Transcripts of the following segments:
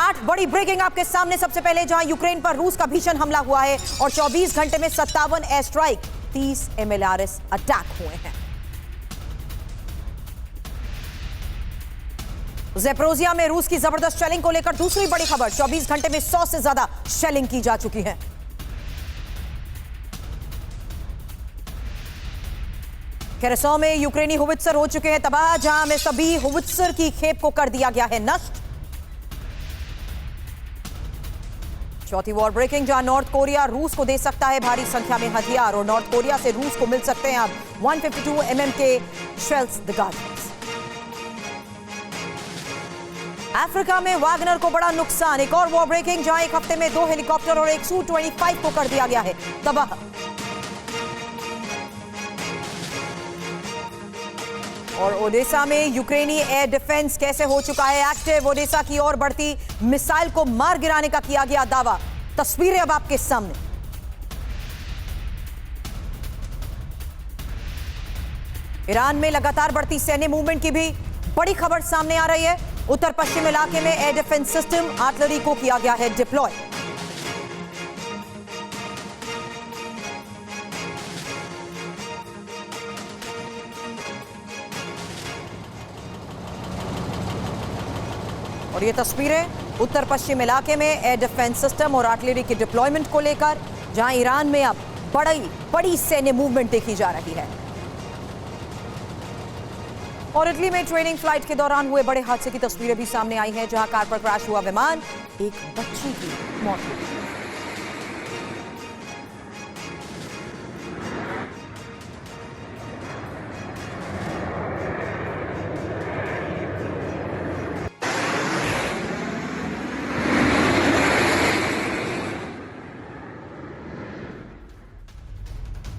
8 बड़ी ब्रेकिंग आपके सामने। सबसे पहले जहां यूक्रेन पर रूस का भीषण हमला हुआ है और 24 घंटे में 57 एयर स्ट्राइक, 30 MLRS अटैक हुए हैं। ज़ेपोरिज़िया में रूस की जबरदस्त शेलिंग को लेकर दूसरी बड़ी खबर, 24 घंटे में 100 से ज्यादा शेलिंग की जा चुकी है। केरसो में यूक्रेनी होवित्जर हो चुके हैं तबाह, जहां में सभी होवित्जर की खेप को कर दिया गया है नष्ट। चौथी वॉर ब्रेकिंग, जहां नॉर्थ कोरिया रूस को दे सकता है भारी संख्या में हथियार और नॉर्थ कोरिया से रूस को मिल सकते हैं अब 152 mm के शेल्स द गार्डियंस। अफ्रीका में वैगनर को बड़ा नुकसान, एक और वॉर ब्रेकिंग, जहां एक हफ्ते में 2 हेलीकॉप्टर और एक Su-25 को कर दिया गया है तबाह। और ओडेसा में यूक्रेनी एयर डिफेंस कैसे हो चुका है एक्टिव, ओडेसा की ओर बढ़ती मिसाइल को मार गिराने का किया गया दावा। तस्वीरें अब आपके सामने। ईरान में लगातार बढ़ती सैन्य मूवमेंट की भी बड़ी खबर सामने आ रही है। उत्तर पश्चिम इलाके में एयर डिफेंस सिस्टम आर्टिलरी को किया गया है डिप्लॉय। और ये तस्वीरें उत्तर पश्चिम इलाके में एयर डिफेंस सिस्टम और आर्टिलरी के डिप्लॉयमेंट को लेकर, जहां ईरान में अब बड़ी सैन्य मूवमेंट देखी जा रही है। और इटली में ट्रेनिंग फ्लाइट के दौरान हुए बड़े हादसे की तस्वीरें भी सामने आई हैं, जहां कार पर क्रैश हुआ विमान, एक बच्ची की मौत हो गई।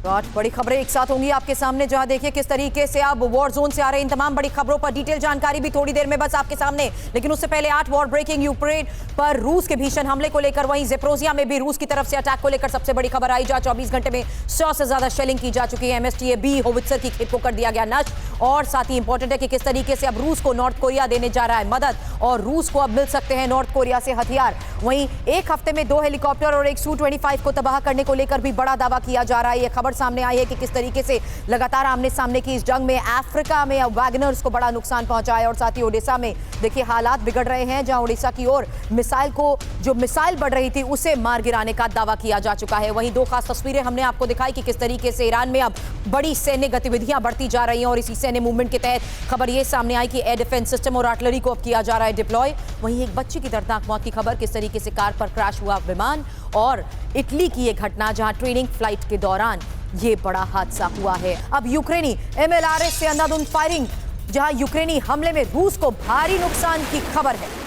तो आज बड़ी खबरें एक साथ होंगी आपके सामने, जहां देखिए किस तरीके से अब वॉर जोन से आ रहे इन तमाम बड़ी खबरों पर डिटेल जानकारी भी थोड़ी देर में बस आपके सामने। लेकिन उससे पहले 8 वॉर ब्रेकिंग यूक्रेन पर रूस के भीषण हमले को लेकर, वहीं ज़ेपोरिज़िया में भी रूस की तरफ से अटैक को लेकर सबसे बड़ी खबर आई, जहां 24 घंटे में 100 से ज्यादा शेलिंग की जा चुकी है। MSTA-B होवित्जर की खेप को कर दिया गया नष्ट। और साथ ही इंपॉर्टेंट है कि किस तरीके से अब रूस को नॉर्थ कोरिया देने जा रहा है मदद, और रूस को अब मिल सकते हैं नॉर्थ कोरिया से हथियार। वहीं एक हफ्ते में 2 हेलीकॉप्टर और एक Su-25 को तबाह करने को लेकर भी बड़ा दावा किया जा रहा है। यह खबर सामने आई है कि किस तरीके से लगातार आमने सामने की इस जंग में अफ्रीका में अब वैगनर्स को बड़ा नुकसान पहुंचा है। और साथ ही ओडिशा में देखिए हालात बिगड़ रहे हैं, जहां ओडिशा की ओर मिसाइल बढ़ रही थी उसे मार गिराने का दावा किया जा चुका है। वहीं 2 खास तस्वीरें हमने आपको दिखाई कि किस तरीके से ईरान में अब बड़ी सैन्य गतिविधियां बढ़ती जा रही हैं। और इसी सैन्य मूवमेंट के तहत खबर यह सामने आई कि एयर डिफेंस सिस्टम और आर्टिलरी को अब किया जा रहा है डिप्लॉय। वहीं एक बच्ची की दर्दनाक मौत की खबर, किस तरीके से कार पर क्रैश हुआ विमान। और इटली की यह घटना, जहां ट्रेनिंग फ्लाइट के दौरान ये बड़ा हादसा हुआ है। अब यूक्रेनी MLRS से अंधाधुंध फायरिंग, जहां यूक्रेनी हमले में रूस को भारी नुकसान की खबर है।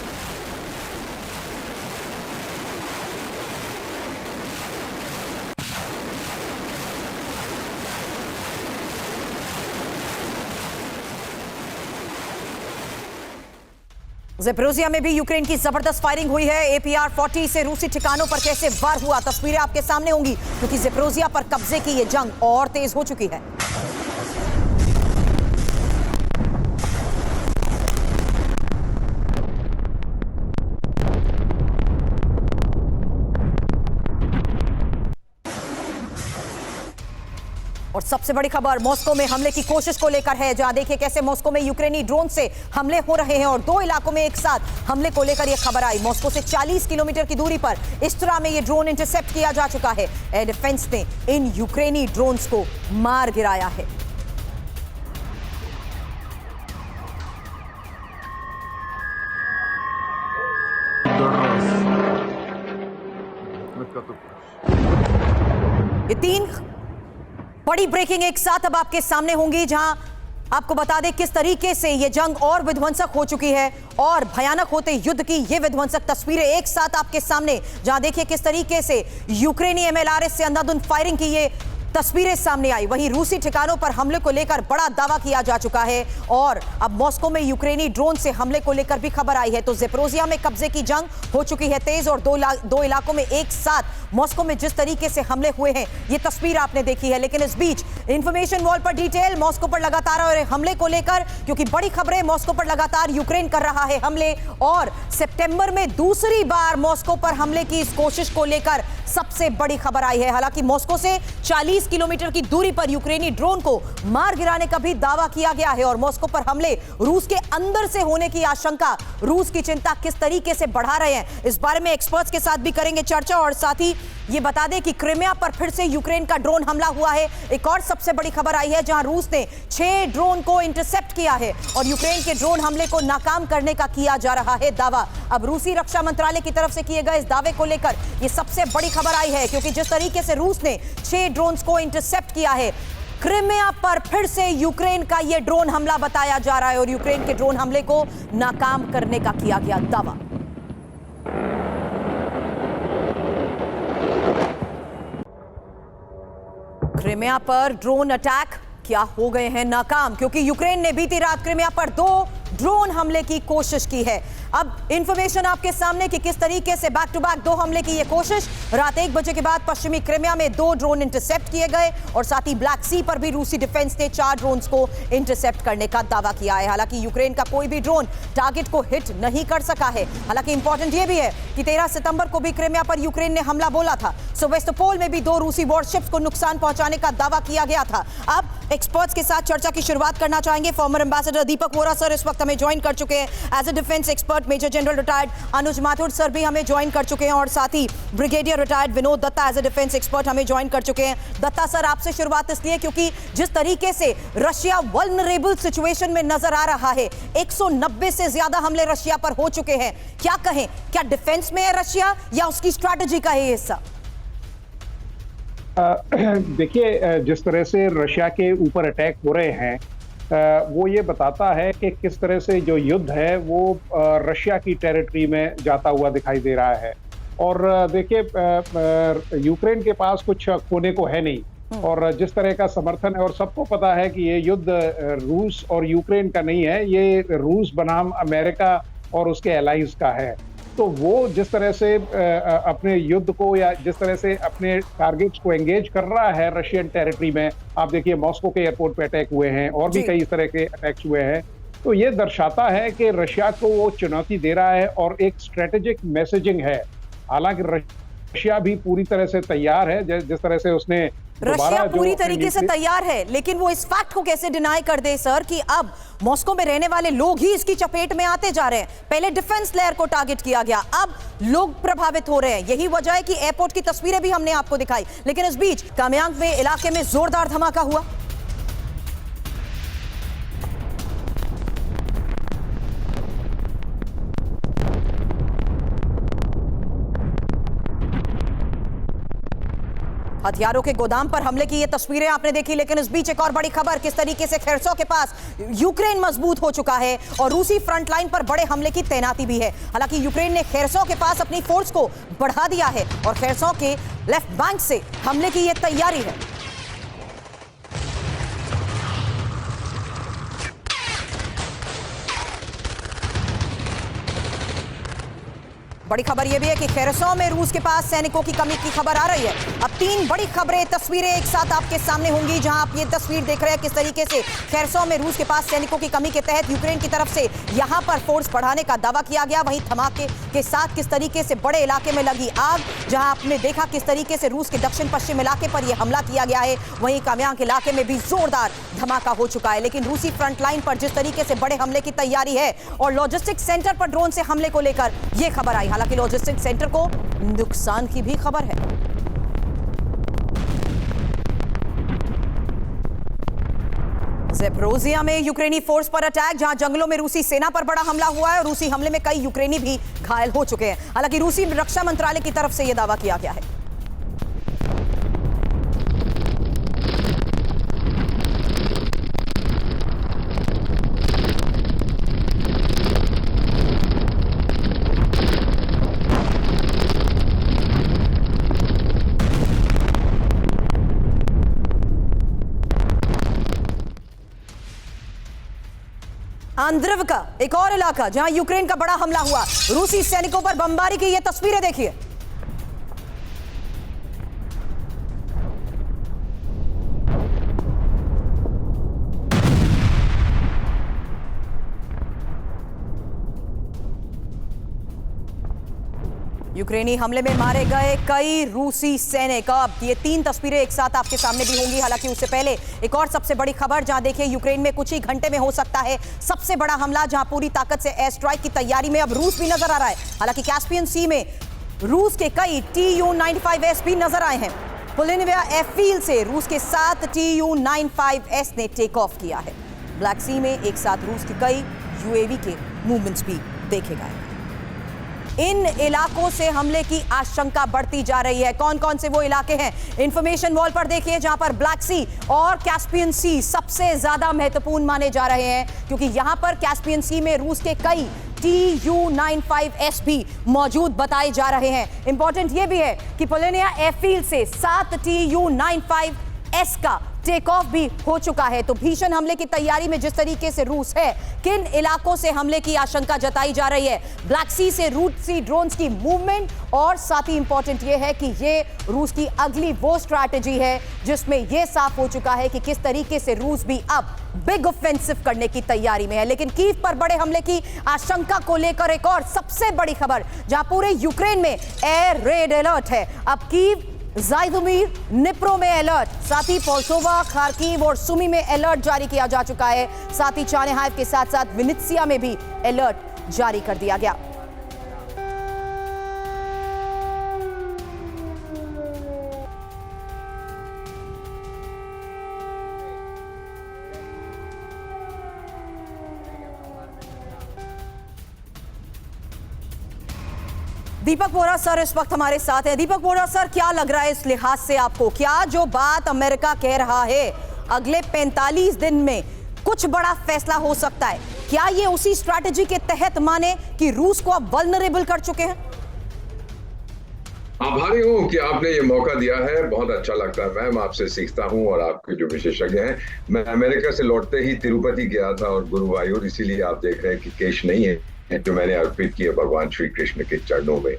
ज़ेपोरिज़िया में भी यूक्रेन की जबरदस्त फायरिंग हुई है। APR-40 से रूसी ठिकानों पर कैसे वार हुआ, तस्वीरें आपके सामने होंगी, क्योंकि ज़ेपोरिज़िया पर कब्जे की ये जंग और तेज हो चुकी है। और सबसे बड़ी खबर मॉस्को में हमले की कोशिश को लेकर है, जहां देखिए कैसे मॉस्को में यूक्रेनी ड्रोन से हमले हो रहे हैं। और 2 इलाकों में एक साथ हमले को लेकर यह खबर आई। मॉस्को से 40 किलोमीटर की दूरी पर इस तरह में यह ड्रोन इंटरसेप्ट किया जा चुका है। एयर डिफेंस ने इन यूक्रेनी ड्रोन्स को मार गिराया है। ये 3 बड़ी ब्रेकिंग एक साथ अब आपके सामने होंगी, जहां आपको बता दें किस तरीके से यह जंग और विध्वंसक हो चुकी है। और भयानक होते युद्ध की ये विध्वंसक तस्वीरें एक साथ आपके सामने, जहां देखिए किस तरीके से यूक्रेनी MLRS से अंधाधुंध फायरिंग की ये तस्वीरें सामने आई। वहीं रूसी ठिकानों पर हमले को लेकर बड़ा दावा किया जा चुका है और अब मॉस्को में यूक्रेनी ड्रोन से हमले को लेकर भी खबर आई है। तो ज़ेपोरिज़िया में कब्जे की जंग हो चुकी है तेज और दो इलाकों में एक साथ मॉस्को में जिस तरीके से हमले हुए हैं ये तस्वीर आपने देखी है। लेकिन इस बीच इंफॉर्मेशन वॉल पर डिटेल मॉस्को पर लगातार हो रहे हमले को लेकर, क्योंकि बड़ी खबरें मॉस्को पर लगातार यूक्रेन कर रहा है हमले और सितंबर में दूसरी बार मॉस्को पर हमले की इस कोशिश को लेकर सबसे बड़ी खबर आई है। हालांकि मॉस्को से 40 किलोमीटर की दूरी पर यूक्रेनी ड्रोन को मार गिराने का भी दावा किया गया है और मॉस्को पर हमले रूस के अंदर से होने की आशंका, रूस की चिंता किस तरीके से बढ़ा रहे हैं, इस बारे में एक्सपर्ट्स के साथ भी करेंगे चर्चा। और साथ ही ये बता दें कि क्रिमिया पर फिर से यूक्रेन का ड्रोन हमला हुआ है। एक और सबसे बड़ी खबर आई है जहां रूस ने 6 ड्रोन को इंटरसेप्ट किया है और यूक्रेन के ड्रोन हमले को नाकाम करने का किया जा रहा है दावा। अब रूसी रक्षा मंत्रालय की तरफ से किए गए इस दावे को लेकर यह सबसे बड़ी खबर आई है, क्योंकि जिस तरीके से रूस ने 6 ड्रोन्स को इंटरसेप्ट किया है, क्रिमिया पर फिर से यूक्रेन का यह ड्रोन हमला बताया जा रहा है और यूक्रेन के ड्रोन हमले को नाकाम करने का किया गया दावा। क्रिमिया पर ड्रोन अटैक क्या हो गए हैं नाकाम, क्योंकि यूक्रेन ने बीती रात क्रिमिया पर 2 ड्रोन हमले की कोशिश की है। अब इंफॉर्मेशन आपके सामने कि किस तरीके से बैक टू बैक 2 हमले की यह कोशिश। रात 1 बजे के बाद पश्चिमी क्रिमिया में 2 ड्रोन इंटरसेप्ट किए गए और साथ ही ब्लैक सी पर भी रूसी डिफेंस ने 4 ड्रोन्स को इंटरसेप्ट करने का दावा किया है। हालांकि यूक्रेन का कोई भी ड्रोन टारगेट को हिट नहीं कर सका है। हालांकि इंपॉर्टेंट यह भी है कि 13 सितंबर को भी क्रिमिया पर यूक्रेन ने हमला बोला था। सेवास्तोपोल में भी 2 रूसी वॉरशिप्स को नुकसान पहुंचाने का दावा किया गया था। अब एक्सपर्ट्स के साथ चर्चा की शुरुआत करना चाहेंगे। Former ambassador Deepak Vora sir इस वक्त हमें ज्वाइन कर चुके हैं। As a defence expert major general retired Anuj Mathur sir भी हमें ज्वाइन कर चुके हैं और साथ ही brigadier retired Vinod Dutta as a defence expert हमें ज्वाइन कर चुके हैं। दत्ता सर, आपसे शुरुआत इसलिए क्योंकि जिस तरीके से रशिया वल्नरेबल सिचुएशन में नजर आ रहा है, 190 से ज्यादा हमले रशिया पर हो चुके हैं। क्या कहें, क्या डिफेंस में है रशिया या उसकी स्ट्रैटेजी का है हिस्सा? देखिए, जिस तरह से रशिया के ऊपर अटैक हो रहे हैं वो ये बताता है कि किस तरह से जो युद्ध है वो रशिया की टेरिटरी में जाता हुआ दिखाई दे रहा है। और देखिए, यूक्रेन के पास कुछ खोने को है नहीं और जिस तरह का समर्थन है, और सबको पता है कि ये युद्ध रूस और यूक्रेन का नहीं है, ये रूस बनाम अमेरिका और उसके एलाइज का है। तो वो जिस तरह से अपने युद्ध को या जिस तरह से अपने टारगेट्स को एंगेज कर रहा है रशियन टेरिटरी में, आप देखिए मॉस्को के एयरपोर्ट पे अटैक हुए हैं और भी कई तरह के अटैक्स हुए हैं। तो ये दर्शाता है कि रशिया को वो चुनौती दे रहा है और एक स्ट्रेटेजिक मैसेजिंग है। हालांकि रशिया भी पूरी तरह से तैयार है, जिस तरह से उसने रशिया पूरी तरीके से तैयार है, लेकिन वो इस फैक्ट को कैसे डिनाई कर दे सर कि अब मॉस्को में रहने वाले लोग ही इसकी चपेट में आते जा रहे हैं। पहले डिफेंस लेयर को टारगेट किया गया, अब लोग प्रभावित हो रहे हैं। यही वजह है कि एयरपोर्ट की तस्वीरें भी हमने आपको दिखाई। लेकिन इस बीच कामयांग में इलाके में जोरदार धमाका हुआ। हथियारों के गोदाम पर हमले की ये तस्वीरें आपने देखी। लेकिन इस बीच एक और बड़ी खबर, किस तरीके से खेरसो के पास यूक्रेन मजबूत हो चुका है और रूसी फ्रंट लाइन पर बड़े हमले की तैनाती भी है। हालांकि यूक्रेन ने खेरसो के पास अपनी फोर्स को बढ़ा दिया है और खेरसो के लेफ्ट बैंक से हमले की ये तैयारी है। बड़ी खबर यह भी है कि खेरसो में रूस के पास सैनिकों की कमी की खबर आ रही है। अब 3 बड़ी खबरें, तस्वीरें एक साथ आपके सामने होंगी, जहां आप ये तस्वीर देख रहे हैं किस तरीके से खेरसो में रूस के पास सैनिकों की कमी के तहत यूक्रेन की तरफ से यहां पर फोर्स बढ़ाने का दावा किया गया। वहीं धमाके के साथ किस तरीके से बड़े इलाके में लगी आग, जहां आपने देखा किस तरीके से रूस के दक्षिण पश्चिम इलाके पर यह हमला किया गया है। वहीं कामयांग इलाके में भी जोरदार धमाका हो चुका है। लेकिन रूसी फ्रंट लाइन पर जिस तरीके से बड़े हमले की तैयारी है और लॉजिस्टिक सेंटर पर ड्रोन से हमले को लेकर यह खबर आई। हालांकि लॉजिस्टिक सेंटर को नुकसान की भी खबर है। ज़ेपोरिज़िया में यूक्रेनी फोर्स पर अटैक, जहां जंगलों में रूसी सेना पर बड़ा हमला हुआ है और रूसी हमले में कई यूक्रेनी भी घायल हो चुके हैं। हालांकि रूसी रक्षा मंत्रालय की तरफ से यह दावा किया गया है। आंद्रिवका, एक और इलाका जहां यूक्रेन का बड़ा हमला हुआ, रूसी सैनिकों पर बमबारी की ये तस्वीरें देखिए। यूक्रेनी हमले में मारे गए कई रूसी सैनिक। अब ये 3 तस्वीरें एक साथ आपके सामने भी होंगी। हालांकि उससे पहले एक और सबसे बड़ी खबर, जहां देखिए यूक्रेन में कुछ ही घंटे में हो सकता है सबसे बड़ा हमला, जहां पूरी ताकत से एयर स्ट्राइक की तैयारी में अब रूस भी नजर आ रहा है। हालांकि कैस्पियन सी में रूस के कई Tu-95S भी नजर आए हैं। पोलिनिया एयरफील्ड से रूस के 7 Tu-95S ने टेक ऑफ किया है। ब्लैक सी में एक साथ रूस की कई UAV के मूवमेंट्स भी देखे गए। इन इलाकों से हमले की आशंका बढ़ती जा रही है। कौन कौन से वो इलाके हैं, इंफॉर्मेशन वॉल पर देखिए, जहां पर ब्लैक सी और कैस्पियन सी सबसे ज्यादा महत्वपूर्ण माने जा रहे हैं, क्योंकि यहां पर कैस्पियन सी में रूस के कई Tu-95S भी मौजूद बताए जा रहे हैं। इंपॉर्टेंट यह भी है कि पोलिनिया एयरफील्ड से 7 Tu-95S का टेक ऑफ भी हो चुका है। तो भीषण हमले की तैयारी में जिस तरीके से रूस है, किन इलाकों से हमले की आशंका जताई जा रही है, ब्लैक सी से रूसी ड्रोन्स की मूवमेंट, और साथ ही इंपॉर्टेंट यह है कि ये रूस की अगली वो स्ट्रैटेजी है जिसमें यह साफ हो चुका है कि किस तरीके से रूस भी अब बिग ऑफेंसिव करने की तैयारी में है। लेकिन कीव पर बड़े हमले की आशंका को लेकर एक और सबसे बड़ी खबर, जहां पूरे यूक्रेन में एयर रेड अलर्ट है। अब कीव, ज़ाइटोमीर, निप्रो में अलर्ट, साथ ही पोल्सोवा, खार्किव और सुमी में अलर्ट जारी किया जा चुका है। साथ ही चार्निहाइव के साथ साथ विनित्सिया में भी अलर्ट जारी कर दिया गया। दीपक बोरा सर इस वक्त हमारे साथ है। दीपक बोरा सर, क्या लग रहा है इस लिहाज से आपको, क्या जो बात अमेरिका कह रहा है अगले 45 दिन में कुछ बड़ा फैसला हो सकता है, क्या ये उसी स्ट्रैटेजी के तहत माने कि रूस को अब वल्नरेबल कर चुके हैं? आभारी हूँ कि आपने ये मौका दिया है, बहुत अच्छा लगता है। मैं आपसे सीखता हूँ और आपके जो विशेषज्ञ हैं। मैं अमेरिका से लौटते ही तिरुपति गया था और गुरुवायूर, इसीलिए आप देख रहे हैं कि केश नहीं है जो मैंने अर्पित किया भगवान श्री कृष्ण के चरणों में।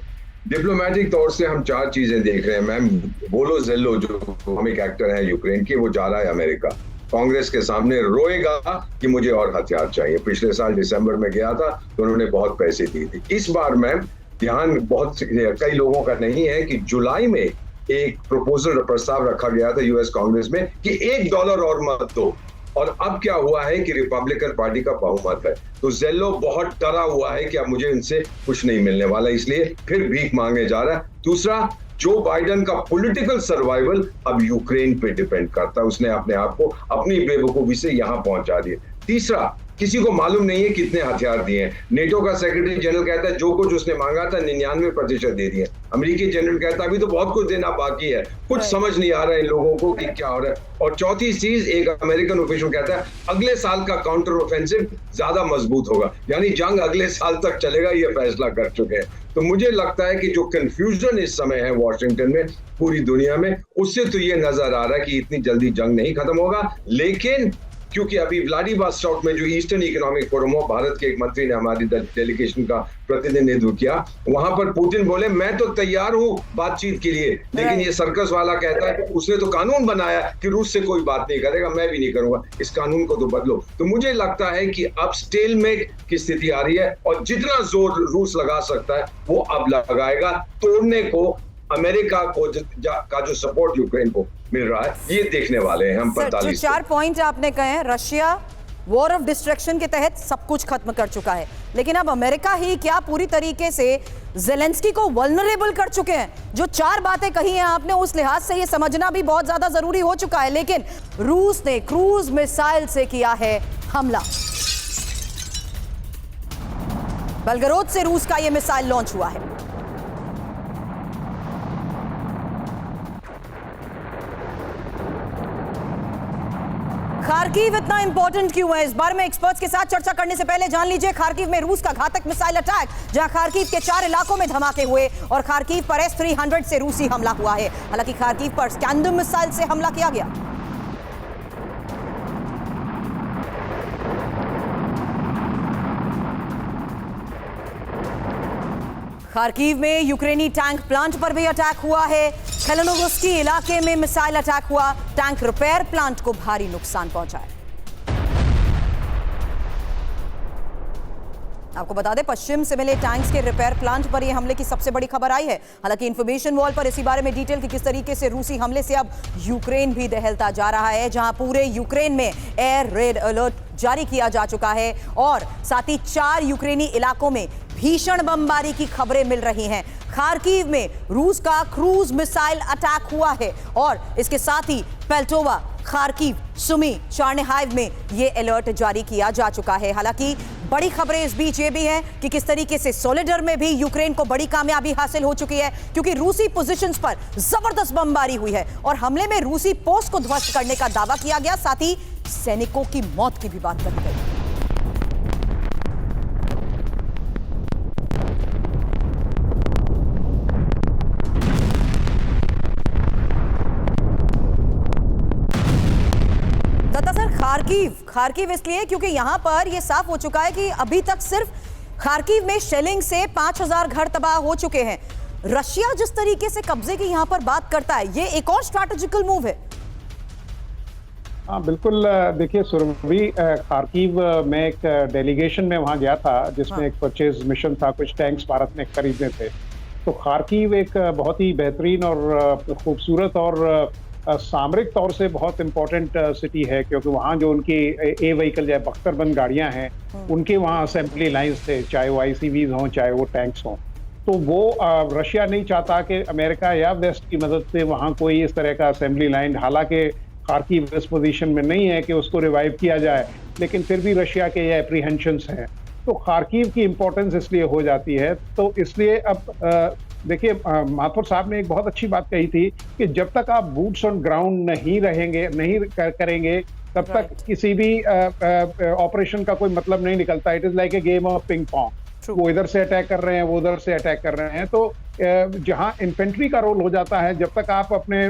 डिप्लोमेटिक तौर से हम 4 चीजें देख रहे हैं। मैम वोलोजेलो जो कॉमिक एक्टर है यूक्रेन के, वो जा रहा है अमेरिका, कांग्रेस के सामने रोएगा कि मुझे और हथियार चाहिए। पिछले साल दिसंबर में गया था तो उन्होंने बहुत पैसे दिए थे। इस बार मैम ध्यान बहुत कई लोगों का नहीं है कि जुलाई में एक प्रस्ताव रखा गया था यूएस कांग्रेस में कि $1 और मत दो, और अब क्या हुआ है कि रिपब्लिकन पार्टी का बहुमत है। तो जेलो बहुत डरा हुआ है कि अब मुझे इनसे कुछ नहीं मिलने वाला, इसलिए फिर भीख मांगने जा रहा है। दूसरा, जो बाइडेन का पॉलिटिकल सर्वाइवल अब यूक्रेन पे डिपेंड करता है, उसने अपने आप को अपनी बेवकूफी से यहां पहुंचा दिया। तीसरा, किसी को मालूम नहीं है कितने हथियार दिए हैं। नेटो का सेक्रेटरी जनरल कहता है जो कुछ उसने मांगा था 99% दे दिए। अमेरिकी जनरल कहता है अभी तो बहुत कुछ देना बाकी है। कुछ समझ नहीं आ रहा है इन लोगों को कि क्या हो रहा है। और चौथी चीज, एक अमेरिकन ऑफिशियल कहता है अगले साल का काउंटर ऑफेंसिव ज्यादा मजबूत होगा, यानी जंग अगले साल तक चलेगा, ये फैसला कर चुके हैं। तो मुझे लगता है कि जो कंफ्यूजन इस समय है वॉशिंगटन में, पूरी दुनिया में, उससे तो ये नजर आ रहा है कि इतनी जल्दी जंग नहीं खत्म होगा। लेकिन क्योंकि अभी व्लादिवोस्टॉक में जो ईस्टर्न इकोनॉमिक फोरम हो, भारत के एक मंत्री ने हमारी डेलीगेशन का प्रतिनिधित्व किया, वहां पर पुतिन बोले मैं तो तैयार हूं बातचीट के लिए, लेकिन ये सर्कस वाला कहता है उसने तो कानून बनाया कि रूस से कोई बात नहीं करेगा, मैं भी नहीं करूंगा, इस कानून को तो बदलो। तो मुझे लगता है कि अब स्टेलमेट की स्थिति आ रही है और जितना जोर रूस लगा सकता है वो अब लगाएगा तोड़ने को अमेरिका को का जो सपोर्ट यूक्रेन को मिल रहा है, ये देखने वाले हैं हम। 45 4 पॉइंट आपने कहे हैं, रशिया वॉर ऑफ डिस्ट्रैक्शन के तहत सब कुछ खत्म कर चुका है, लेकिन अब अमेरिका ही क्या पूरी तरीके से ज़ेलेंस्की को वल्नरेबल कर चुके हैं। जो 4 बातें कही हैं आपने, उस लिहाज से ये समझना भी बहुत ज्यादा जरूरी हो चुका है। लेकिन रूस ने क्रूज मिसाइल से किया है हमला। बेलगरोद से रूस का यह मिसाइल लॉन्च हुआ है। खार्किव इतना इंपॉर्टेंट क्यों है, इस बारे में एक्सपर्ट्स के साथ चर्चा करने से पहले जान लीजिए खार्किव में रूस का घातक मिसाइल अटैक, जहां खार्किव के 4 इलाकों में धमाके हुए और खार्किव पर S-300 से रूसी हमला हुआ है। हालांकि खार्किव पर स्कैंडल मिसाइल से हमला किया गया। खार्किव में यूक्रेनी टैंक प्लांट पर भी अटैक हुआ है। खेलेनोगोस्की इलाके में मिसाइल अटैक हुआ, टैंक रिपेयर प्लांट को भारी नुकसान पहुंचा है। आपको बता दें, पश्चिम से मिले टैंक्स के रिपेयर प्लांट पर यह हमले की सबसे बड़ी खबर आई है। हालांकि इंफॉर्मेशन वॉल पर इसी बारे में डिटेल कि किस तरीके से रूसी हमले से अब यूक्रेन भी दहलता जा रहा है, जहां पूरे यूक्रेन में एयर रेड अलर्ट जारी किया जा चुका है और साथ ही 4 यूक्रेनी इलाकों में भीषण बमबारी की खबरें मिल रही हैं। खार्किव में रूस का क्रूज मिसाइल अटैक हुआ है और इसके साथ ही पेल्टोवा, खार्किव, सुमी, चार्निहाइव में यह अलर्ट जारी किया जा चुका है। हालांकि बड़ी खबरें इस बीच ये भी हैं कि किस तरीके से सोलिडर में भी यूक्रेन को बड़ी कामयाबी हासिल हो चुकी है, क्योंकि रूसी पोजीशंस पर जबरदस्त बमबारी हुई है और हमले में रूसी पोस्ट को ध्वस्त करने का दावा किया गया, साथ ही सैनिकों की मौत की भी बात कही गई। खार्किव इसलिए क्योंकि यहां पर यह साफ हो चुका है कि अभी तक सिर्फ खार्किव में शेलिंग से 5000 घर तबाह हो चुके हैं। रशिया जिस तरीके से कब्जे की यहां पर बात करता है, यह एक और स्ट्रैटेजिकल मूव है। हाँ बिल्कुल, देखिए सुरभि, खार्किव में एक डेलीगेशन में वहां गया था जिसमें एक परचेज मिशन था, कुछ टैंक्स भारत में खरीदने थे। तो खार्किव एक बहुत ही बेहतरीन और खूबसूरत और सामरिक तौर से बहुत इंपॉर्टेंट सिटी है, क्योंकि वहाँ जो उनकी ए व्हीकल या बख्तरबंद गाड़ियाँ हैं उनके वहाँ असेंबली लाइंस थे, चाहे वो आईसीवीज हों चाहे वो टैंक्स हों। तो वो रशिया नहीं चाहता कि अमेरिका या वेस्ट की मदद से वहाँ कोई इस तरह का असेंबली लाइन, हालांकि खार्किव इस पोजीशन में नहीं है कि उसको रिवाइव किया जाए, लेकिन फिर भी रशिया के ये एप्रीहेंशंस हैं। तो खार्किव की इंपॉर्टेंस इसलिए हो जाती है। तो इसलिए अब देखिए, माथुर साहब ने एक बहुत अच्छी बात कही थी कि जब तक आप बूट्स ऑन ग्राउंड नहीं रहेंगे, नहीं करेंगे, तब तक किसी भी ऑपरेशन का कोई मतलब नहीं निकलता। It is like a game of ping pong. वो इधर से अटैक कर रहे हैं, वो उधर से अटैक कर रहे हैं। तो जहां इन्फेंट्री का रोल हो जाता है, जब तक आप अपने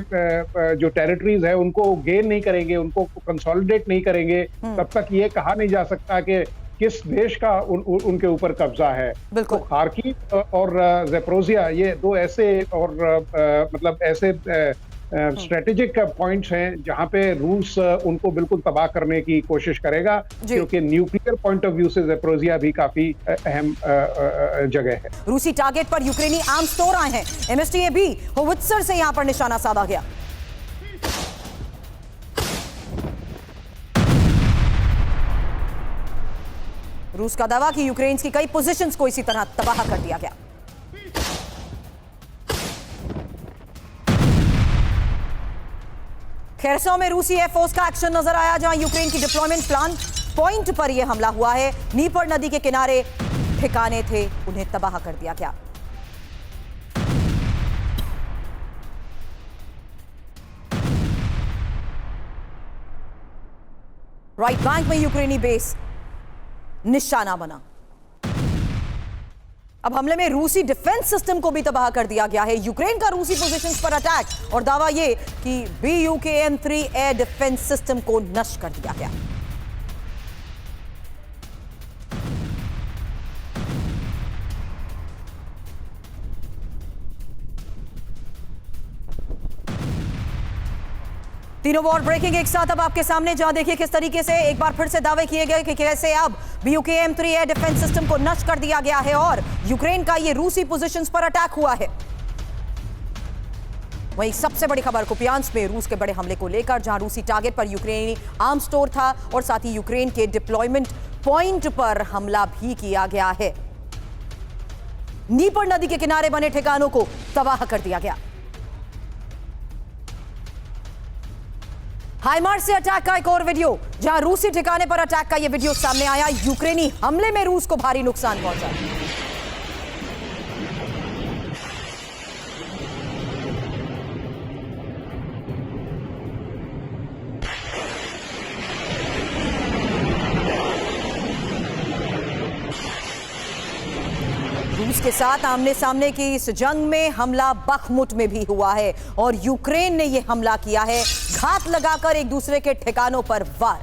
जो टेरिटरीज है उनको गेन नहीं करेंगे, उनको कंसोलिडेट नहीं करेंगे, तब तक ये कहा नहीं जा सकता कि किस देश का उनके ऊपर कब्जा है। तो खार्किव और ज़ेपोरिज़िया ये दो ऐसे और मतलब ऐसे स्ट्रेटेजिक पॉइंट्स हैं जहां पे रूस उनको बिल्कुल तबाह करने की कोशिश करेगा, क्योंकि न्यूक्लियर पॉइंट ऑफ व्यू से ज़ेपोरिज़िया भी काफी अहम जगह है। रूसी टारगेट पर यूक्रेनी आर्म स्टोर आए हैं। एमएसटीए भी होवित्जर से यहां पर निशाना साधा गया। रूस का दावा कि यूक्रेन की कई पोजीशंस को इसी तरह तबाह कर दिया गया। खेरसों में रूसी एयरफोर्स का एक्शन नजर आया, जहां यूक्रेन की डिप्लॉयमेंट प्लान पॉइंट पर यह हमला हुआ है। नीपर नदी के किनारे ठिकाने थे, उन्हें तबाह कर दिया गया। राइट बैंक में यूक्रेनी बेस निशाना बना। अब हमले में रूसी डिफेंस सिस्टम को भी तबाह कर दिया गया है। यूक्रेन का रूसी पोजीशंस पर अटैक और दावा यह कि BUKM-3 एयर डिफेंस सिस्टम को नष्ट कर दिया गया। तीनों वॉर ब्रेकिंग एक साथ अब आपके सामने, जहां देखिए किस तरीके से एक बार फिर से दावे किए गए कि कैसे अब BUKM-3 एयर डिफेंस सिस्टम को नष्ट कर दिया गया है और यूक्रेन का ये रूसी पोजीशंस पर अटैक हुआ है। वहीं सबसे बड़ी खबर कुपियांस्क में रूस के बड़े हमले को लेकर, जहां रूसी टारगेट पर यूक्रेनी आर्म स्टोर था और साथ ही यूक्रेन के डिप्लॉयमेंट पॉइंट पर हमला भी किया गया है। नीपर नदी के किनारे बने ठिकानों को तबाह कर दिया गया। हाइमार्स से अटैक का एक और वीडियो, जहां रूसी ठिकाने पर अटैक का यह वीडियो सामने आया। यूक्रेनी हमले में रूस को भारी नुकसान पहुंचा। रूस के साथ आमने सामने की इस जंग में हमला बखमुट में भी हुआ है और यूक्रेन ने यह हमला किया है, घात लगाकर एक दूसरे के ठिकानों पर वार।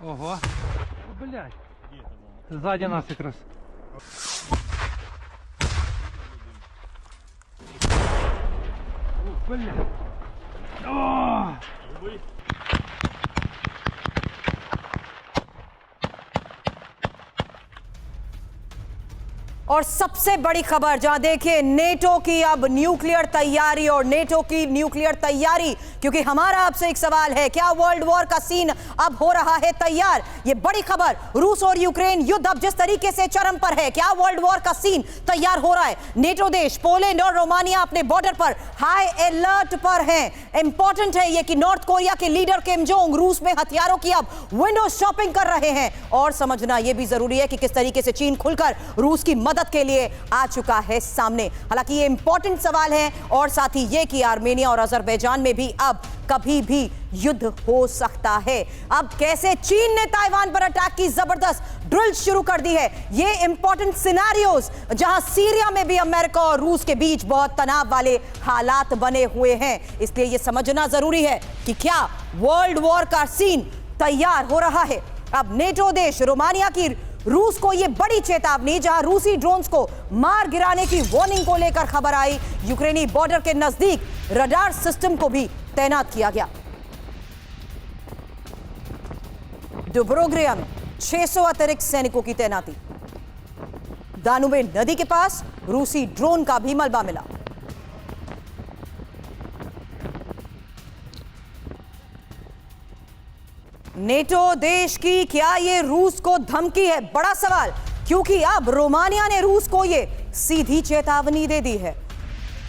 Ого. Блядь. Сзади нас как раз. Блядь. О! और सबसे बड़ी खबर जहां देखिए नेटो की अब न्यूक्लियर तैयारी और नेटो की न्यूक्लियर तैयारी, क्योंकि हमारा आपसे एक सवाल है, क्या वर्ल्ड वॉर का सीन अब हो रहा है तैयार? ये बड़ी खबर, रूस और यूक्रेन युद्ध अब जिस तरीके से चरम पर है, क्या वर्ल्ड वॉर का सीन तैयार हो रहा है? नेटो देश पोलैंड और रोमानिया अपने बॉर्डर पर हाई अलर्ट पर हैं। इंपॉर्टेंट है ये कि नॉर्थ कोरिया के लीडर किम जोंग रूस में हथियारों की अब विंडो शॉपिंग कर रहे हैं, और समझना यह भी जरूरी है कि किस तरीके से चीन खुलकर रूस की मदद के लिए आ चुका है सामने। हालांकि ये इंपॉर्टेंट सवाल है, और साथ ही ये कि आर्मेनिया और अजरबैजान में भी अब कभी भी युद्ध हो सकता है। अब कैसे चीन ने ताइवान पर अटैक की जबरदस्त ड्रिल शुरू कर दी है, ये इंपॉर्टेंट सिनेरियोज जहां सीरिया में भी अमेरिका और रूस के बीच बहुत तनाव वाले हालात बने हुए हैं, इसलिए यह समझना जरूरी है कि क्या वर्ल्ड वॉर का सीन तैयार हो रहा है। अब नेटो देश रोमानिया की रूस को यह बड़ी चेतावनी, जहां रूसी ड्रोन्स को मार गिराने की वार्निंग को लेकर खबर आई। यूक्रेनी बॉर्डर के नजदीक रडार सिस्टम को भी तैनात किया गया। डुब्रोग्रिया में 600 अतिरिक्त सैनिकों की तैनाती। दानुबे नदी के पास रूसी ड्रोन का भी मलबा मिला। नेटो देश की क्या ये रूस को धमकी है? बड़ा सवाल, क्योंकि अब रोमानिया ने रूस को ये सीधी चेतावनी दे दी है।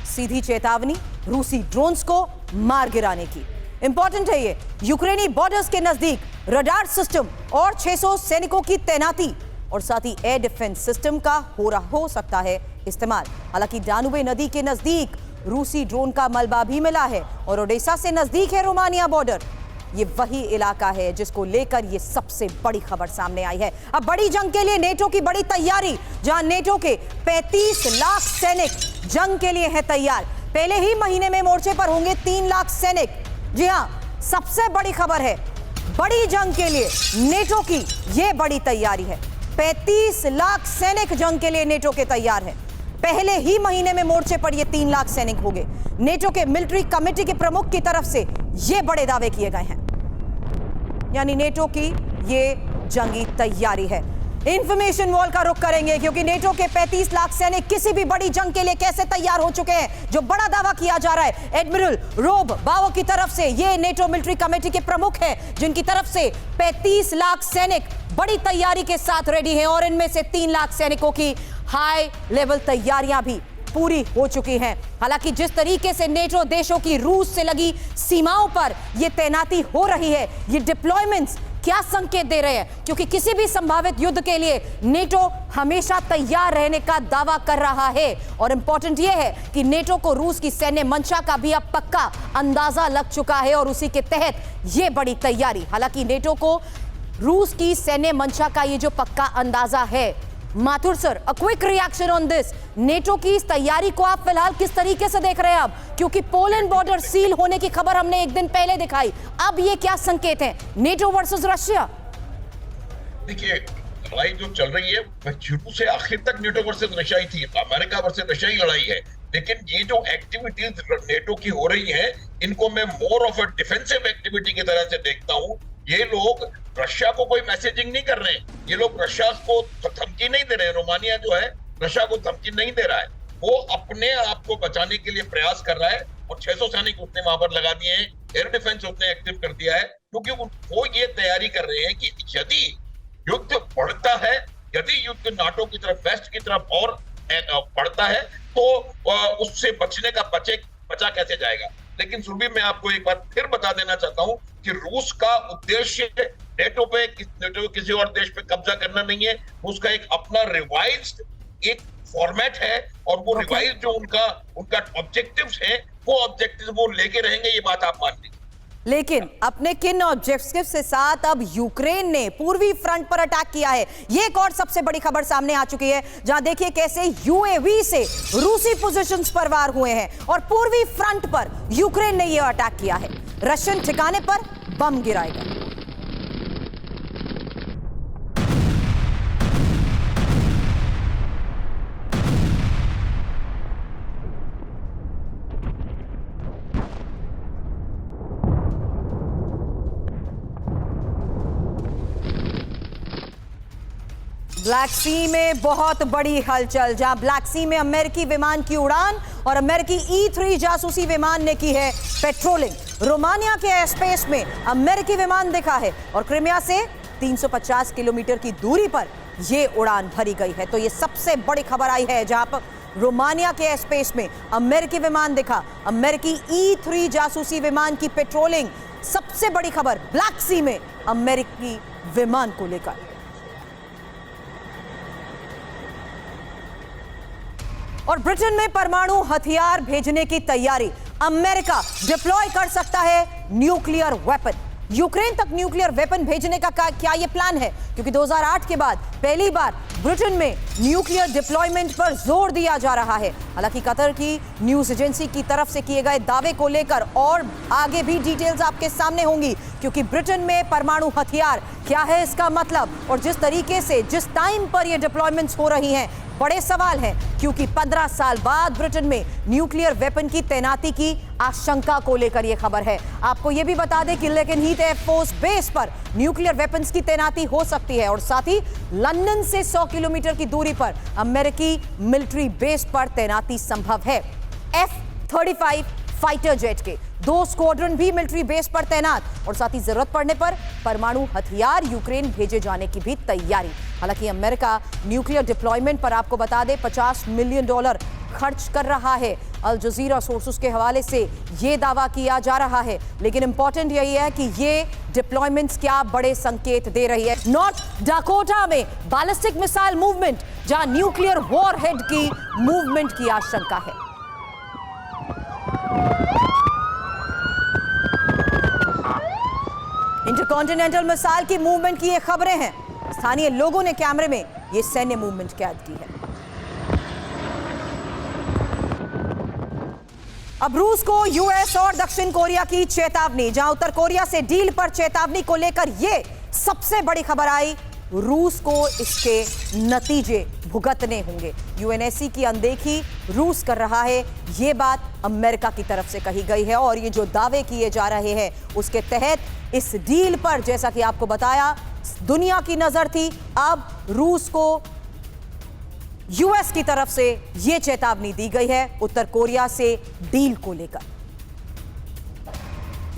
सीधी चेतावनी रूसी ड्रोन्स को मार गिराने की। इंपॉर्टेंट है ये, यूक्रेनी बॉर्डर्स के नजदीक रडार सिस्टम और 600 सैनिकों की तैनाती, और साथ ही एयर डिफेंस सिस्टम का हो सकता है इस्तेमाल। हालांकि दानुबे नदी के नजदीक रूसी ड्रोन का मलबा भी मिला है, और ओडेसा से नजदीक है रोमानिया बॉर्डर। ये वही इलाका है जिसको लेकर ये सबसे बड़ी खबर सामने आई है। अब बड़ी जंग के लिए नेटो की बड़ी तैयारी, जहां नेटो के 35 लाख सैनिक जंग के लिए हैं तैयार। पहले ही महीने में मोर्चे पर होंगे 3 लाख सैनिक। जी हां, सबसे बड़ी खबर है, बड़ी जंग के लिए नेटो की ये बड़ी तैयारी है। 35 लाख सैनिक जंग के लिए नेटो के तैयार है। पहले ही महीने में मोर्चे पर ये 3 लाख सैनिक होंगे। नेटो के मिलिट्री कमेटी के प्रमुख की तरफ से ये बड़े दावे किए गए हैं, यानी नेटो की ये जंगी तैयारी है। इंफॉर्मेशन वॉल का रुख करेंगे, क्योंकि नेटो के 35 लाख सैनिक किसी भी बड़ी जंग के लिए कैसे तैयार हो चुके हैं, जो बड़ा दावा किया जा रहा है। एडमिरल रोब बावो की तरफ से, ये नेटो मिलिट्री कमेटी के प्रमुख हैं, जिनकी तरफ से 35 लाख सैनिक बड़ी तैयारी के साथ रेडी हैं, और इनमें से 3 लाख सैनिकों की हाई लेवल तैयारियां भी पूरी हो चुकी हैं। हालांकि जिस तरीके से नेटो देशों की रूस से लगी सीमाओं पर यह तैनाती हो रही है, ये डिप्लॉयमेंट्स क्या संकेत दे रहे हैं? क्योंकि किसी भी संभावित युद्ध के लिए नेटो हमेशा तैयार रहने का दावा कर रहा है, और इंपॉर्टेंट यह है कि नेटो को रूस की सैन्य मंशा का भी अब पक्का अंदाजा लग चुका है, और उसी के तहत यह बड़ी तैयारी। हालांकि नेटो को रूस की सैन्य मंशा का ये जो पक्का अंदाजा है। Mathur sir, a quick reaction on this. NATO की इस तैयारी को आप फिलहाल किस तरीके से देख रहे हैं अब? क्योंकि पोलैंड बॉर्डर सील होने की खबर हमने एक दिन पहले दिखाई, अब ये क्या संकेत है नेटो वर्सेस रशिया? देखिए, लड़ाई जो चल रही है वह शुरू से आखिर तक नेटो वर्सेस रशिया ही थी, अमेरिका वर्सेस रशिया ही लड़ाई है। लेकिन ये जो एक्टिविटीज नेटो की हो रही है, इनको मैं more of a defensive activity की तरह से देखता हूँ। ये लोग रशिया को कोई मैसेजिंग नहीं कर रहे हैं, ये लोग रशिया को धमकी नहीं दे रहे हैं। रोमानिया जो है रशिया को धमकी नहीं दे रहा है, वो अपने आप को बचाने के लिए प्रयास कर रहा है, और 600 सैनिक उसने वहां पर लगा दिए हैं, एयर डिफेंस उसने एक्टिव कर दिया है, क्योंकि वो ये तैयारी कर रहे हैं कि यदि युद्ध बढ़ता है, यदि युद्ध नाटो की तरफ, वेस्ट की तरफ और बढ़ता है, तो उससे बचने का बचा कैसे जाएगा। लेकिन सुरभि, मैं आपको एक बात फिर बता देना चाहता हूं कि रूस का उद्देश्य नेटो पे, नेटो किसी और देश पे कब्जा करना नहीं है। उसका एक अपना रिवाइज्ड एक फॉर्मेट है, और वो रिवाइज जो उनका ऑब्जेक्टिव्स हैं, वो ऑब्जेक्टिव्स वो लेके रहेंगे, ये बात आप मान लीजिए। लेकिन अपने किन ऑब्जेक्टिव्स के साथ अब यूक्रेन ने पूर्वी फ्रंट पर अटैक किया है, ये एक और सबसे बड़ी खबर सामने आ चुकी है, जहां देखिए कैसे यूएवी से रूसी पोजीशंस पर वार हुए हैं, और पूर्वी फ्रंट पर यूक्रेन ने यह अटैक किया है। रशियन ठिकाने पर बम गिराए गए। ब्लैक सी में बहुत बड़ी हलचल, जहां ब्लैक सी में अमेरिकी विमान की उड़ान और अमेरिकी E-3 जासूसी विमान ने की है पेट्रोलिंग। रोमानिया के एयर स्पेस में अमेरिकी विमान दिखा है और क्रिमिया से 350 किलोमीटर की दूरी पर यह उड़ान भरी गई है। तो यह सबसे बड़ी खबर आई है, जहां पर रोमानिया के एयर स्पेस में अमेरिकी विमान दिखा, अमेरिकी E-3 जासूसी विमान की पेट्रोलिंग। सबसे बड़ी खबर ब्लैक सी में अमेरिकी विमान को लेकर। और ब्रिटेन में परमाणु हथियार भेजने की तैयारी, अमेरिका डिप्लॉय कर सकता है न्यूक्लियर वेपन। यूक्रेन तक न्यूक्लियर वेपन भेजने का क्या यह प्लान है? क्योंकि 2008 के बाद पहली बार ब्रिटेन में न्यूक्लियर डिप्लॉयमेंट पर जोर दिया जा रहा है। हालांकि कतर की न्यूज एजेंसी की तरफ से किए गए दावे को लेकर और आगे भी डिटेल्स आपके सामने होंगी, क्योंकि ब्रिटेन में परमाणु हथियार क्या है, इसका मतलब और जिस तरीके से जिस टाइम पर ये डिप्लॉयमेंट्स हो रही हैं, बड़े सवाल हैं। क्योंकि 15 साल बाद ब्रिटेन में न्यूक्लियर वेपन की तैनाती की आशंका को लेकर यह खबर है। आपको यह भी बता दें कि लेकिनहीथ एयरफोर्स बेस पर न्यूक्लियर वेपन्स की तैनाती हो सकती है और साथ ही लंदन से 100 किलोमीटर की दूरी पर अमेरिकी मिलिट्री बेस पर तैनाती संभव है। F-35 फाइटर जेट के 2 स्क्वाड्रन भी मिलिट्री बेस पर तैनात और साथ ही जरूरत पड़ने पर परमाणु हथियार यूक्रेन भेजे जाने की भी तैयारी। हालांकि अमेरिका न्यूक्लियर डिप्लॉयमेंट पर आपको बता दें $50 मिलियन खर्च कर रहा है। अल जजीरा सोर्सेस के हवाले से यह दावा किया जा रहा है, लेकिन इंपॉर्टेंट यही है कि ये डिप्लॉयमेंट्स क्या बड़े संकेत दे रही है। नॉर्थ डाकोटा में बैलिस्टिक मिसाइल मूवमेंट, जहां न्यूक्लियर वॉरहेड की मूवमेंट की आशंका है। इंटरकॉन्टिनेंटल मिसाइल की मूवमेंट की ये खबरें हैं। स्थानीय लोगों ने कैमरे में ये सैन्य मूवमेंट कैद की है। अब रूस को यूएस और दक्षिण कोरिया की चेतावनी, जहां उत्तर कोरिया से डील पर चेतावनी को लेकर यह सबसे बड़ी खबर आई। रूस को इसके नतीजे भुगतने होंगे। यूएनएससी की अनदेखी रूस कर रहा है, यह बात अमेरिका की तरफ से कही गई है। और ये जो दावे किए जा रहे हैं उसके तहत इस डील पर, जैसा कि आपको बताया, दुनिया की नजर थी। अब रूस को यूएस की तरफ से यह चेतावनी दी गई है उत्तर कोरिया से डील को लेकर।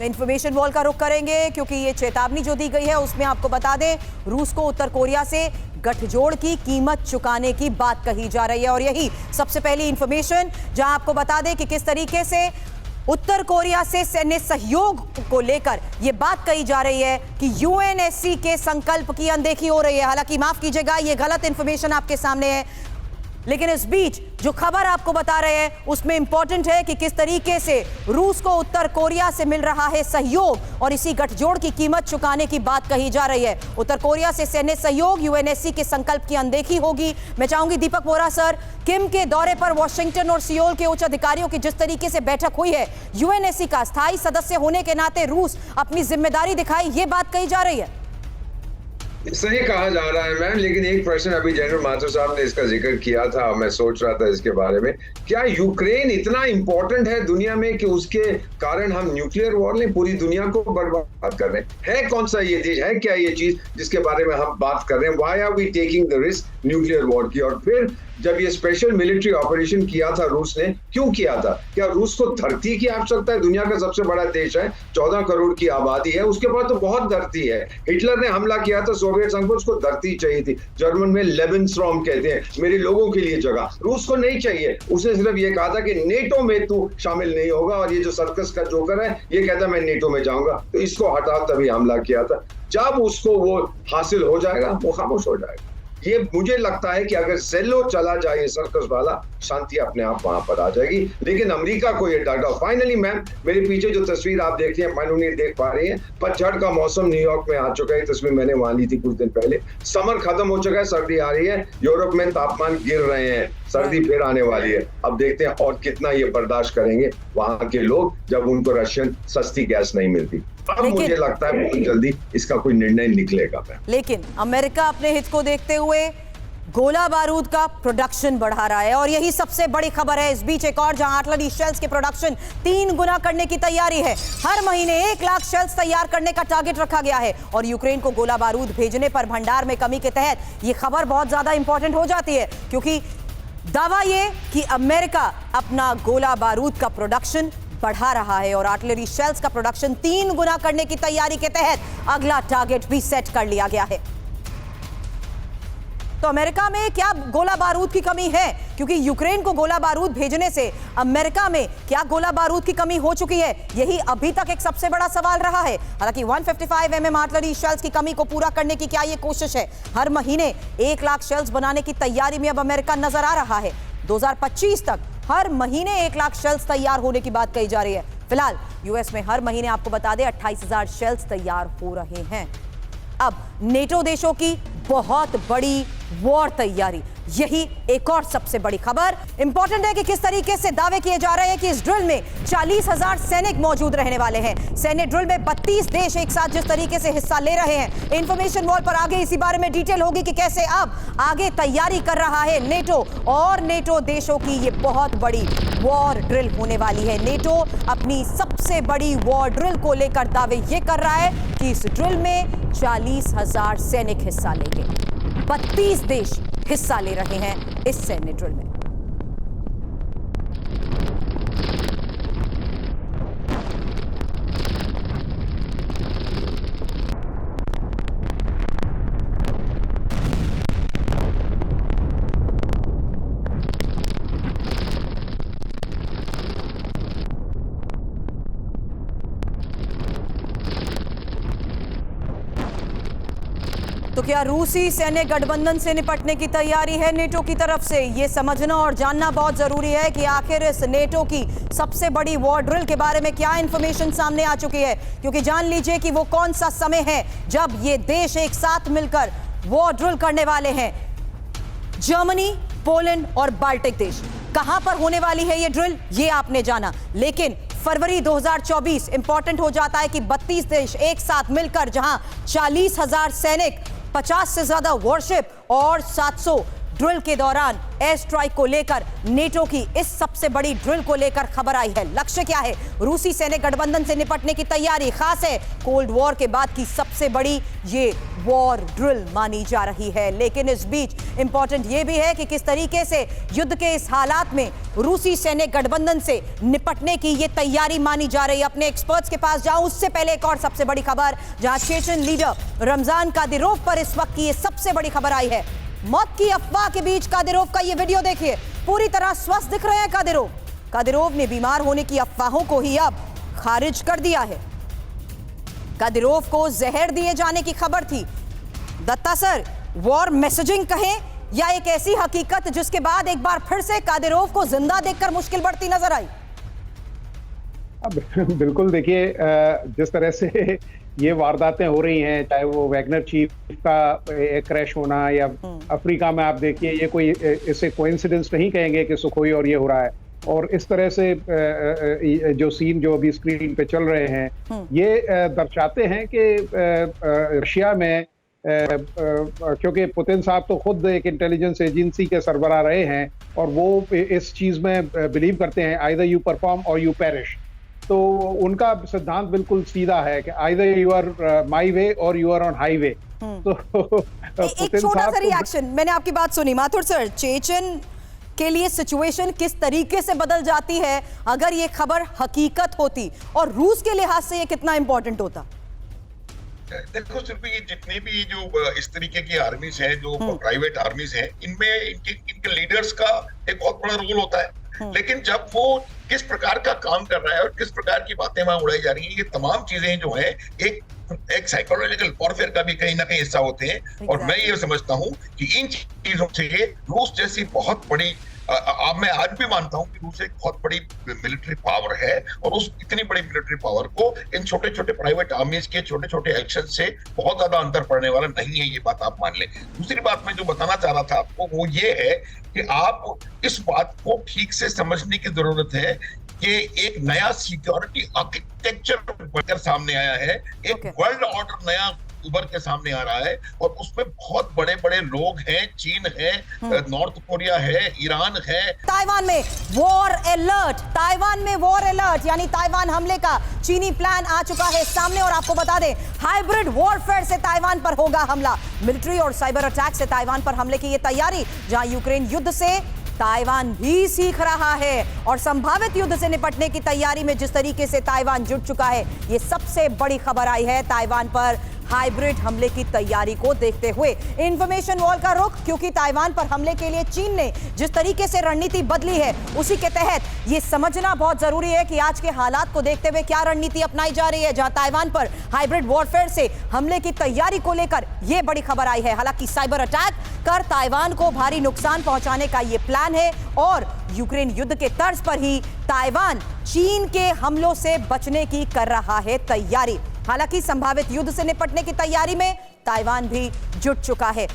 इंफॉर्मेशन वॉल का रुख करेंगे, क्योंकि ये चेतावनी जो दी गई है उसमें आपको बता दें रूस को उत्तर कोरिया से गठजोड़ की कीमत चुकाने की बात कही जा रही है। और यही सबसे पहली इंफॉर्मेशन, जहां आपको बता दें कि किस तरीके से उत्तर कोरिया से सैन्य सहयोग को लेकर यह बात कही जा रही है कि यूएनएससी के संकल्प की अनदेखी हो रही है। हालांकि माफ कीजिएगा, यह गलत इंफॉर्मेशन आपके सामने है, लेकिन इस बीच जो खबर आपको बता रहे हैं उसमें इंपॉर्टेंट है कि किस तरीके से रूस को उत्तर कोरिया से मिल रहा है सहयोग और इसी गठजोड़ की कीमत चुकाने की बात कही जा रही है। उत्तर कोरिया से सैन्य सहयोग, यूएनएससी के संकल्प की अनदेखी होगी। मैं चाहूंगी दीपक वोरा सर, किम के दौरे पर वॉशिंगटन और सियोल के उच्च अधिकारियों की जिस तरीके से बैठक हुई है, यूएनएससी का स्थायी सदस्य होने के नाते रूस अपनी जिम्मेदारी दिखाई, ये बात कही जा रही है। सही कहा जा रहा है मैम, लेकिन एक प्रश्न अभी जनरल माथुर साहब ने इसका जिक्र किया था, मैं सोच रहा था इसके बारे में, क्या यूक्रेन इतना इंपॉर्टेंट है दुनिया में कि उसके कारण हम न्यूक्लियर वॉर ने पूरी दुनिया को बर्बाद कर रहे हैं? है कौन सा ये चीज, है क्या ये चीज जिसके बारे में हम बात कर रहे हैं? Why are we taking the risk nuclear war की? और फिर जब ये स्पेशल मिलिट्री ऑपरेशन किया था रूस ने, क्यों किया था? क्या रूस को धरती की आवश्यकता है? दुनिया का सबसे बड़ा देश है, 14 करोड़ की आबादी है, उसके पास तो बहुत धरती है। हिटलर ने हमला किया था सोवियत संघ पर, उसको धरती चाहिए थी। जर्मन में लेबेनस्ट्रॉम कहते हैं, मेरे लोगों के लिए जगह। रूस को नहीं चाहिए, उसने सिर्फ ये कहा था कि नेटो में तू शामिल नहीं होगा, और ये जो सर्कस का जोकर है ये कहता मैं नेटो में जाऊंगा, तो इसको हटाओ, तभी हमला किया था। जब उसको वो हासिल हो जाएगा वो खामोश हो जाएगा। ये मुझे लगता है कि अगर सेलो चला जाए सर्कस वाला, शांति अपने आप वहां पर आ जाएगी। लेकिन अमेरिका को ये डर, फाइनली मैम मेरे पीछे जो तस्वीर आप देख रहे हैं, मानो नहीं देख पा रही है, पतझड़ का मौसम न्यूयॉर्क में आ चुका है। तस्वीर मैंने वहां ली थी कुछ दिन पहले। समर खत्म हो चुका है, सर्दी आ रही है, यूरोप में तापमान गिर रहे हैं, सर्दी फिर आने वाली है। अब देखते हैं और कितना ये बर्दाश्त करेंगे वहां के लोग जब उनको रशियन सस्ती गैस नहीं मिलती। अब मुझे लगता है बहुत जल्दी इसका कोई निर्णय निकलेगा। लेकिन अमेरिका अपने हित को देखते हुए गोला बारूद का प्रोडक्शन बढ़ा रहा है और यही सबसे बड़ी खबर है। इस बीच एक और जहां आर्टिलरी शेल्स के प्रोडक्शन 3 गुना करने की तैयारी है। हर महीने 1 लाख शेल्स तैयार करने का टारगेट रखा गया है और यूक्रेन को गोला बारूद भेजने पर भंडार में कमी के तहत यह खबर बहुत ज्यादा इंपॉर्टेंट हो जाती है, क्योंकि दावा यह कि अमेरिका अपना गोला बारूद का प्रोडक्शन बढ़ा रहा है और आर्टिलरी शेल्स का प्रोडक्शन 3 गुना करने की तैयारी के तहत अगला टारगेट भी सेट कर लिया गया है। तो अमेरिका में क्या गोला बारूद की कमी है? क्योंकि यूक्रेन को गोला बारूद भेजने से अमेरिका में क्या गोला बारूद की कमी हो चुकी है? यही अभी तक एक सबसे बड़ा सवाल रहा है। हालांकि 155 mm आर्टिलरी शेल्स की कमी को पूरा करने की क्या यह कोशिश है? हर महीने 1 लाख शेल्स बनाने की तैयारी में अब अमेरिका नजर आ रहा है। 2025 तक हर महीने 1 लाख शेल्स तैयार होने की बात कही जा रही है। फिलहाल यूएस में हर महीने आपको बता दें 28,000 शेल्स तैयार हो रहे हैं। अब नेटो देशों की बहुत बड़ी वॉर तैयारी, यही एक और सबसे बड़ी खबर। इंपॉर्टेंट है कि किस तरीके से दावे किए जा रहे हैं कि इस ड्रिल में 40,000 सैनिक मौजूद रहने वाले हैं। सैन्य ड्रिल में 32 देश एक साथ जिस तरीके से हिस्सा ले रहे हैं। इंफॉर्मेशन वॉल पर आगे इसी बारे में डिटेल होगी कि कैसे अब आगे तैयारी कर रहा है नेटो और नेटो देशों की ये बहुत बड़ी वॉर ड्रिल होने वाली है। नेटो अपनी सबसे बड़ी वॉर ड्रिल को लेकर दावे ये कर रहा है कि इस ड्रिल में 40,000 सैनिक हिस्सा लेंगे। 32 देश हिस्सा ले रहे हैं इस सैन्य ड्रिल में। तो क्या रूसी सैन्य गठबंधन से निपटने की तैयारी है नेटो की तरफ से? ये समझना और जानना बहुत जरूरी है कि आखिर इस नेटो की सबसे बड़ी वॉर ड्रिल के बारे में क्या इंफॉर्मेशन सामने आ चुकी है, क्योंकि जान लीजिए कि वो कौन सा समय है जब ये देश एक साथ मिलकर वॉर ड्रिल करने वाले हैं। जर्मनी, पोलैंड और बाल्टिक देश। कहां पर होने वाली है ये ड्रिल, ये आपने जाना, लेकिन फरवरी 2024 इंपॉर्टेंट हो जाता है कि 32 देश एक साथ मिलकर जहां 40,000 सैनिक, 50 से ज्यादा वॉरशिप और 700 ड्रिल के दौरान एयर स्ट्राइक को लेकर नेटो की इस सबसे बड़ी ड्रिल को लेकर खबर आई है। लक्ष्य क्या है? रूसी सैन्य गठबंधन से निपटने की तैयारी। खास है कोल्ड वॉर के बाद की सबसे बड़ी ये वॉर ड्रिल मानी जा रही है। लेकिन इस बीच इंपॉर्टेंट ये भी है कि किस तरीके से युद्ध के इस हालात में रूसी सैन्य गठबंधन से निपटने की ये तैयारी मानी जा रही है। अपने एक्सपर्ट्स के पास जाऊं उससे पहले एक और सबसे बड़ी खबर, जहां चेचन लीडर रमजान कादिरोव पर इस वक्त की ये सबसे बड़ी खबर आई है। मौत की अफवाह के बीच कादिरोव का ये वीडियो देखिए। पूरी तरह स्वस्थ दिख रहे हैं कादिरोव। कादिरोव ने बीमार होने की अफवाहों को ही अब खारिज कर दिया है। कादिरोव को जहर दिए जाने की खबर थी। दत्ता सर, वॉर मैसेजिंग कहें या एक ऐसी हकीकत जिसके बाद एक बार फिर से कादिरोव को जिंदा देखकर मुश्किल बढ़ती नजर आई? बिल्कुल, देखिए जिस तरह से ये वारदातें हो रही हैं, चाहे वो वैगनर चीफ का क्रैश होना या अफ्रीका में आप देखिए, ये कोई इसे कोइंसिडेंस नहीं कहेंगे कि सुखोई और ये हो रहा है। और इस तरह से जो सीन जो अभी स्क्रीन पे चल रहे हैं ये दर्शाते हैं कि रशिया में क्योंकि पुतिन साहब तो खुद एक इंटेलिजेंस एजेंसी के सरबराह रहे हैं और वो इस चीज में बिलीव करते हैं आइदर यू परफॉर्म और यू पेरिश। तो उनका सिद्धांत बिल्कुल सीधा है कि आइदर यू आर माई वे और यू आर ऑन हाईवे। तो एक छोटा सा रिएक्शन, मैंने आपकी बात सुनी माथुर सर। चेचन के लिए सिचुएशन किस तरीके से बदल जाती है अगर ये खबर हकीकत होती, और रूस के लिहाज से ये कितना इंपॉर्टेंट होता? देखो सिर्फ ये जितने भी जो इस तरीके की आर्मीज हैं, जो प्राइवेट आर्मीज हैं, इनमें इनके लीडर्स का एक बहुत बड़ा रोल होता है। लेकिन जब वो किस प्रकार का काम कर रहा है और किस प्रकार की बातें वहां उड़ाई जा रही हैं, ये तमाम चीजें जो है एक साइकोलॉजिकल वॉरफेयर का भी कहीं ना कहीं हिस्सा होते हैं। और मैं ये समझता हूं कि इन चीजों से रूस जैसी बहुत बड़ी, अब मैं आज भी मानता हूं कि रूस एक बहुत बड़ी मिलिट्री पावर है और उस इतनी बड़ी मिलिट्री पावर को इन छोटे छोटे प्राइवेट आर्मीज के छोटे छोटे एक्शन से बहुत ज्यादा अंतर पड़ने वाला नहीं है, ये बात आप मान लें। दूसरी बात मैं जो बताना चाह रहा था आपको वो ये है कि आप इस बात को ठीक से समझने की जरूरत है कि एक नया सिक्योरिटी आर्किटेक्चर बनकर सामने आया है, एक वर्ल्ड ऑर्डर नया उभर के सामने आ रहा है और उसमें बहुत बड़े बड़े लोग हैं, चीन है, नॉर्थ कोरिया है, ईरान है। ताइवान में वॉर अलर्ट, ताइवान में वॉर अलर्ट, यानी ताइवान हमले का चीनी प्लान आ चुका है सामने। और आपको बता दें, हाइब्रिड वॉरफेयर से ताइवान पर होगा हमला। मिलिट्री और साइबर अटैक से ताइवान पर हमले की यह तैयारी, जहां यूक्रेन युद्ध से ताइवान भी सीख रहा है और संभावित युद्ध से निपटने की तैयारी में जिस तरीके से ताइवान जुट चुका है, यह सबसे बड़ी खबर आई है ताइवान पर हाइब्रिड हमले की तैयारी को देखते हुए। इंफॉर्मेशन वॉल का रुख, क्योंकि ताइवान पर हमले के लिए चीन ने जिस तरीके से रणनीति बदली है, उसी के तहत यह समझना बहुत जरूरी है कि आज के हालात को देखते हुए क्या रणनीति अपनाई जा रही है, जहां ताइवान पर हाइब्रिड वॉरफेयर से हमले की तैयारी को लेकर यह बड़ी खबर आई है। हालांकि साइबर अटैक कर ताइवान को भारी नुकसान पहुंचाने का यह प्लान है और यूक्रेन युद्ध के तर्ज पर ही ताइवान चीन के हमलों से बचने की कर रहा है तैयारी। हालांकि संभावित युद्ध से निपटने की तैयारी में ताइवान भी जुट चुका है।